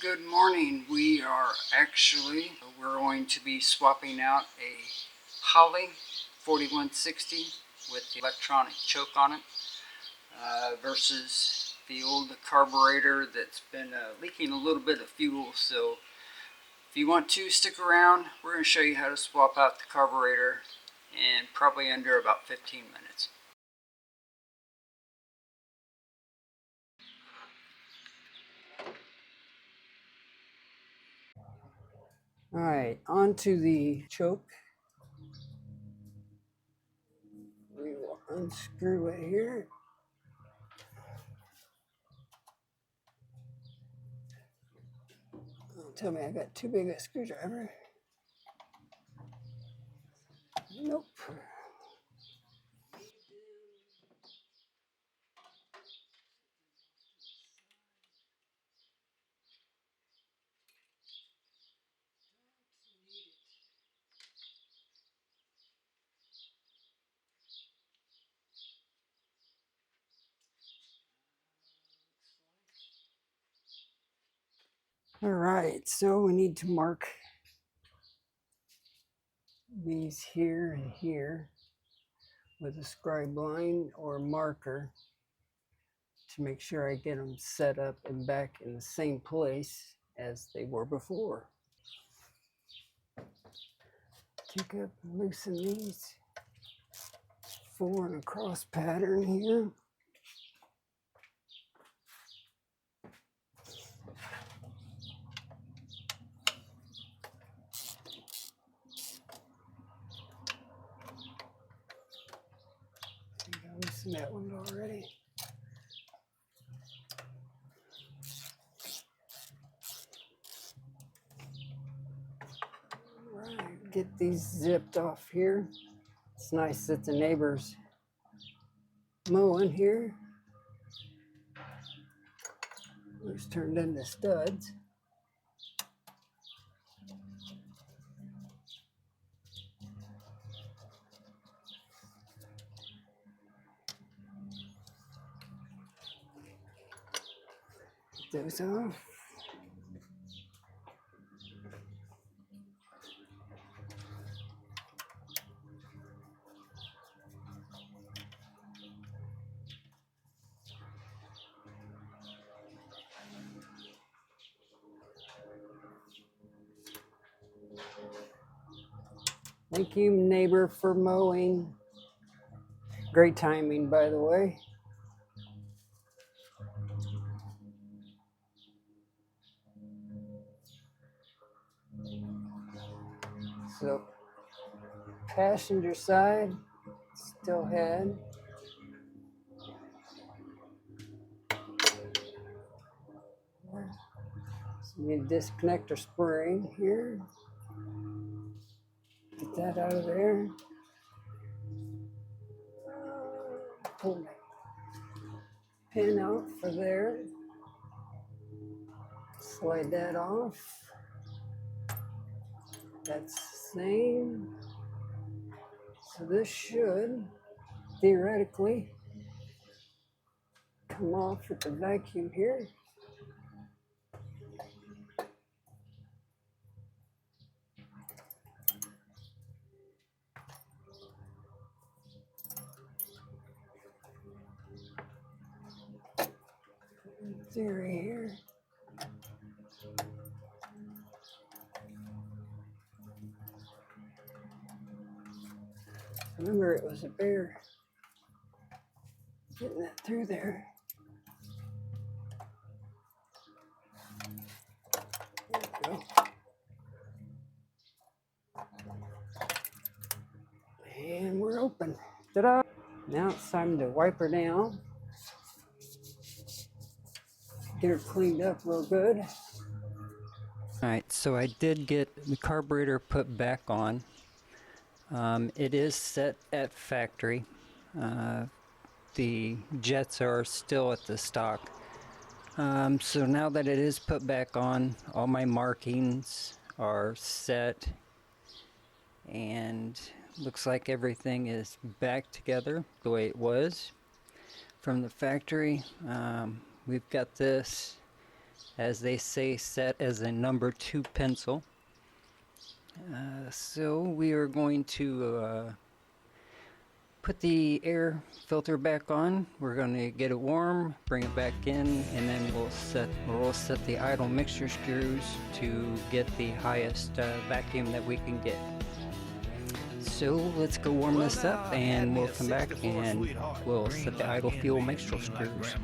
Good morning. We're going to be swapping out a Holley 4160 with the electronic choke on it versus the old carburetor that's been leaking a little bit of fuel. So if you want to stick around, we're going to show you how to swap out the carburetor in probably under about 15 minutes. Alright, onto the choke. We will unscrew it here. Don't tell me I got too big a screwdriver. Nope. Alright, so we need to mark these here and here with a scribe line or marker to make sure I get them set up and back in the same place as they were before. Take up and loosen these. 4 in a cross pattern here. I loosened that one already. Alright, get these zipped off here. It's nice that the neighbor's mowing here. Those turned into studs. Get those off. Thank you, neighbor, for mowing. Great timing, by the way. So, passenger side, still had. So you need to disconnect our spring here. Get that out of there. Pull my pin out for there. Slide that off. That's the same. So this should theoretically come off with the vacuum here. Theory here. Remember, it was a bear getting that through there. There we go. And we're open. Ta-da! Now it's time to wipe her down. Get her cleaned up real good. Alright, so I did get the carburetor put back on. It is set at factory. The jets are still at the stock. So now that it is put back on, all my markings are set, and looks like everything is back together the way it was from the factory. We've got this as they say, set as a number 2 pencil. So we are going to put the air filter back on. We're going to get it warm, bring it back in, and then we'll set the idle mixture screws to get the highest vacuum that we can get. So let's go warm this up, and we'll come back and we'll set the idle fuel mixture screws.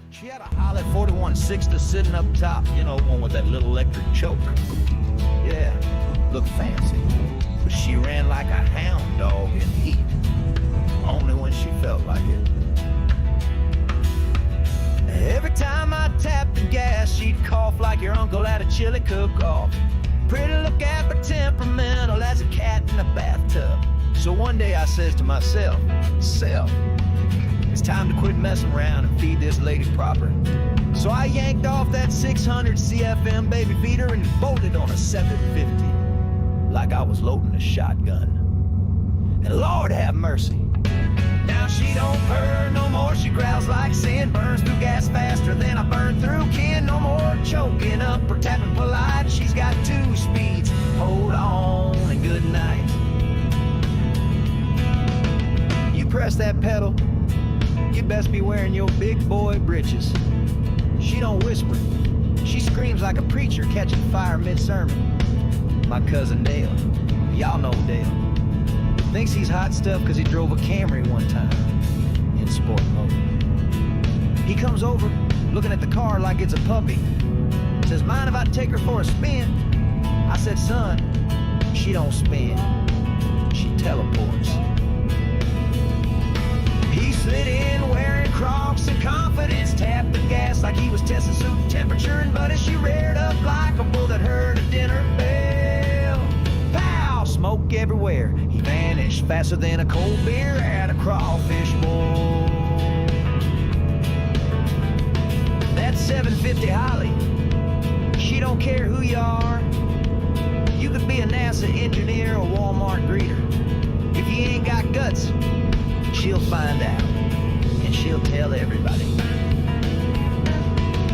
She had a Holley 4160 sitting up top, you know, one with that little electric choke. Yeah, looked fancy, but she ran like a hound dog in heat, only when she felt like it. Every time I tapped the gas, she'd cough like your uncle at a chili cook-off. Pretty look at but temperamental as a cat in a bathtub. So one day I says to myself, Self, it's time to quit messing around and feed this lady proper. So I yanked off that 600 CFM baby feeder and bolted on a 750 like I was loading a shotgun. And Lord have mercy, now she don't purr no more. She growls like sin, burns through gas faster than I burn through kin. No more choking up or tapping polite. She's got 2 speeds. Hold on and good night. You press that pedal, you best be wearing your big boy britches. She don't whisper, she screams like a preacher catching fire mid-sermon. My cousin Dale, y'all know Dale, thinks he's hot stuff because he drove a Camry one time in sport mode. He comes over looking at the car like it's a puppy. Says, mind if I take her for a spin? I said, son, she don't spin, she teleports. He slid in wearing Crocs and confidence, tapped the gas like he was testing suit temperature, and buddy, she reared up like a bull that heard a dinner bell. Pow! Smoke everywhere. He vanished faster than a cold beer at a crawfish bowl. That 750 Holley, she don't care who you are. You could be a NASA engineer or Walmart greeter. If you ain't got guts, she'll find out, and she'll tell everybody.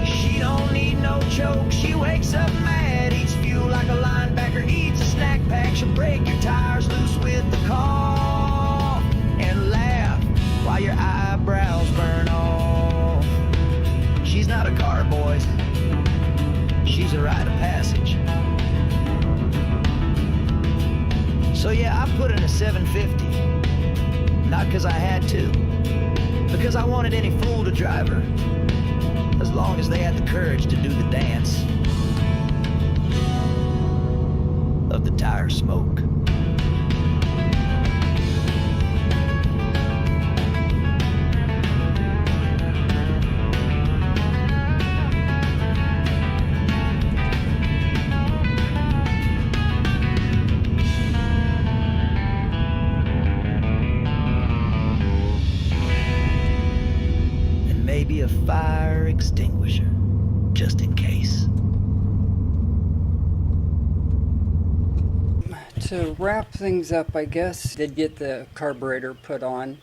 She don't need no choke, she wakes up mad, eats fuel like a linebacker eats a snack pack. She'll break your tires loose with the cough and laugh while your eyebrows burn off. She's not a car, boys, she's a rite of passage. So yeah, I put in a 750. Not because I had to, because I wanted any fool to drive her, as long as they had the courage to do the dance of the tire smoke. Maybe a fire extinguisher, just in case. To wrap things up, I guess, did get the carburetor put on.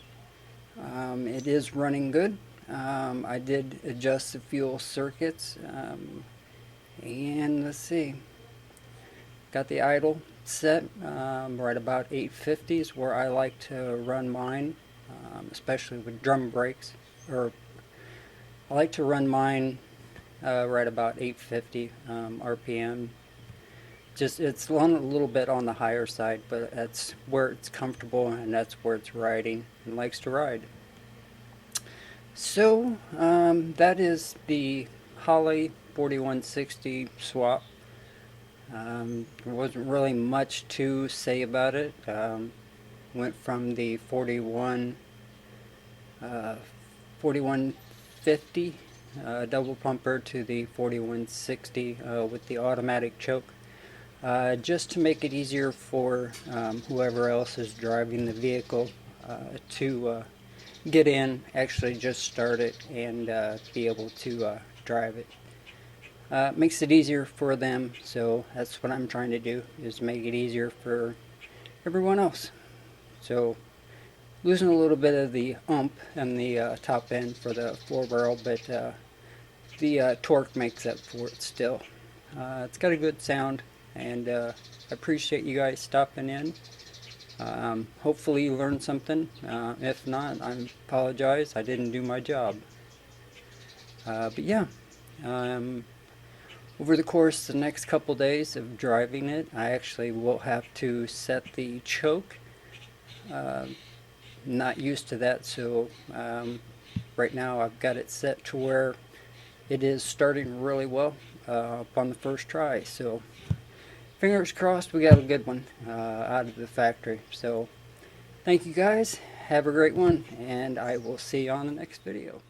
It is running good. I did adjust the fuel circuits, and let's see, got the idle set right about 850 is where I like to run mine, especially with drum brakes, or I like to run mine right about 850 RPM. Just it's a little bit on the higher side, but that's where it's comfortable and that's where it's riding and likes to ride. So that is the Holley 4160 swap. There wasn't really much to say about it. Went from the 4150 double pumper to the 4160 with the automatic choke, just to make it easier for whoever else is driving the vehicle to get in, actually just start it and be able to drive it. Makes it easier for them, so that's what I'm trying to do, is make it easier for everyone else. So losing a little bit of the and the top end for the floor barrel, but the torque makes up for it still. It's got a good sound, and I appreciate you guys stopping in. Hopefully you learned something. If not, I apologize. I didn't do my job. But yeah, over the course of the next couple days of driving it, I actually will have to set the choke. Not used to that, so right now I've got it set to where it is starting really well upon the first try. So fingers crossed we got a good one out of the factory. So thank you guys, have a great one, and I will see you on the next video.